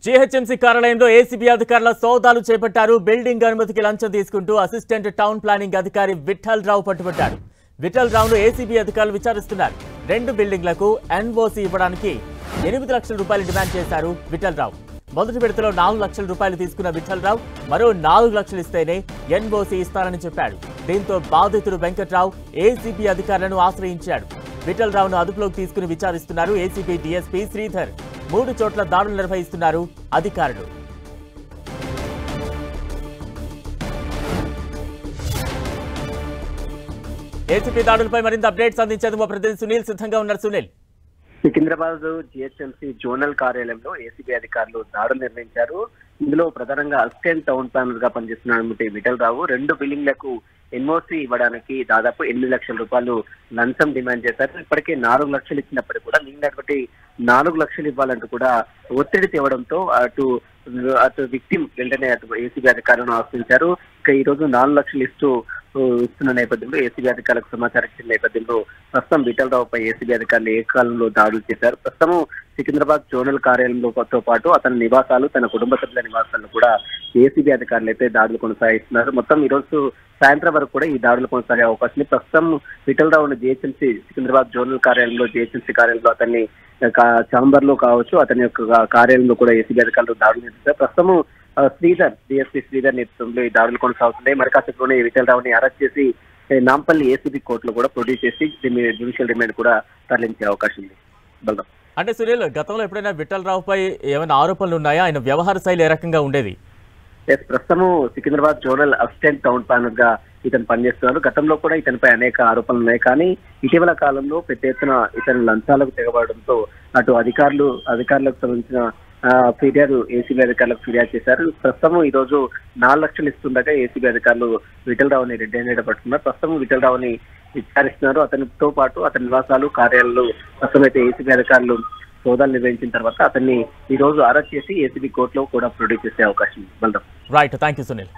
GHMC కార్యాలయంలో ACB అధికారుల సోదాలు చేపట్టారు. బిల్డింగ్ అనుమతికి లంచం తీసుకుంటూ అసిస్టెంట్ టౌన్ ప్లానింగ్ అధికారి విఠల్ రావు పట్టుబట్టారు. విఠల్ రావును ఏసీబీ అధికారులు విచారిస్తున్నారు. 2 బిల్డింగ్లకు ఎన్ఓసీ ఇవ్వడానికి 8 లక్షల రూపాయలు డిమాండ్ చేశారు విఠల్ రావు. మొదటి విడతలో 4 లక్షల రూపాయలు తీసుకున్న విఠల్ రావు మరో 4 లక్షలు ఇస్తేనే ఎన్ఓసీ ఇస్తారని చెప్పాడు. దీంతో బాధితుడు వెంకట్రావు ఏసీబీ అధికారులను ఆశ్రయించాడు. విఠల్ రావును అదుపులోకి తీసుకుని విచారిస్తున్నారు ఏసీబీ డీఎస్పీ శ్రీధర్. 3 చోట్ల దాడులు నిర్వహిస్తున్నారు అధికారులు. ఏసీబీ దాడులపై మరింత అప్డేట్స్ అందించేందుకు మా ప్రతినిధి సునీల్ సిద్ధంగా ఉన్నారు. సునీల్, సికింద్రాబాద్ జీహెచ్ఎంసీ జోనల్ కార్యాలయంలో ఏసీబీ అధికారులు దాడులు నిర్వహించారు. ఇందులో ప్రధానంగా అసిస్టెంట్ టౌన్ ప్లానర్ గా పనిచేస్తున్నటువంటి విఠల్ రావు 2 బిల్డింగ్లకు ఎన్ఓసీ ఇవ్వడానికి దాదాపు 8 లక్షల రూపాయలు లంచం డిమాండ్ చేశారు. ఇప్పటికే 4 లక్షలు ఇచ్చినప్పటికీ కూడా మిగిలినటువంటి 4 లక్షలు ఇవ్వాలంటూ కూడా ఒత్తిడి తేవడంతో అటు విక్టిమ్ వెంటనే అటు ఏసీబీ అధికారులను ఆశ్రయించారు. ఇక ఈ రోజు 4 లక్షలు ఇస్తున్న నేపథ్యంలో ఏసీబీ అధికారులకు సమాచారం ఇచ్చిన నేపథ్యంలో ప్రస్తుతం విఠల్ రావుపై ఏసీబీ అధికారులు ఏకకాలంలో దాడులు చేశారు. ప్రస్తుతం సికింద్రాబాద్ జోనల్ కార్యాలయంతో పాటు అతని నివాసాలు, తన కుటుంబ సభ్యుల నివాసాలను కూడా ఏసీబీ అధికారులు అయితే దాడులు కొనసాగిస్తున్నారు. మొత్తం ఈ రోజు సాయంత్రం వరకు కూడా ఈ దాడులు కొనసాగే అవకాశం ఉంది. ప్రస్తుతం విఠల్ రావును జీహెచ్ఎంసీ సికింద్రాబాద్ జోనల్ కార్యాలయంలో జీహెచ్ఎంసీ కార్యాలయంలో అతన్ని ఛాంబర్ లో కావచ్చు, అతని యొక్క కార్యాలయంలో కూడా ఏసీబీ అధికారులు దాడులు నిర్వహిస్తారు. ప్రస్తుతం శ్రీధర్ డిఎస్పీ శ్రీధర్ నేతృత్వంలో ఈ దాడులు కొనసాగుతున్నాయి. మరి కాసేపులోనే విఠల్ రావుని అరెస్ట్ చేసి నాంపల్లి ఏసీబీ కోర్టులో కూడా ప్రొడ్యూస్ చేసి జ్యుడిషియల్ రిమాండ్ కూడా తరలించే అవకాశం ఉంది. బలరాం, అంటే సునీల్, గతంలో ఎప్పుడైనా విఠల్ రావుపై ఏమైనా ఆరోపణలు ఉన్నాయా? ఆయన వ్యవహార శైలి ఏ రకంగా ఉండేది? ప్రస్తుతము Secunderabad zonal assistant town planar గా ఇతను పనిచేస్తున్నారు. గతంలో కూడా ఇతనిపై అనేక ఆరోపణలు ఉన్నాయి. కానీ ఇటీవల కాలంలో పెద్ద ఎత్తున ఇతను లంచాలకు తెగబడడంతో అటు అధికారులకు సంబంధించిన ఫిర్యాదు ఏసీబీ అధికారులకు ఫిర్యాదు చేశారు. ప్రస్తుతం ఈ రోజు 4 లక్షలు ఇస్తుండగా ఏసీబీ అధికారులు విఠల్ రావుని రెడ్ హ్యాండెడ్ పట్టుకున్నారు. ప్రస్తుతం విఠల్ రావుని విచారిస్తున్నారు. అతనితో పాటు అతని నివాసాలు, కార్యాలయాలు ప్రస్తుతం అయితే ఏసీబీ అధికారులు సోదాలు నిర్వహించిన తర్వాత అతన్ని ఈ రోజు అరెస్ట్ చేసి ఏసీబీ కోర్టులో కూడా ప్రొడ్యూస్ చేసే అవకాశం ఉంది. Right, thank you Sunil.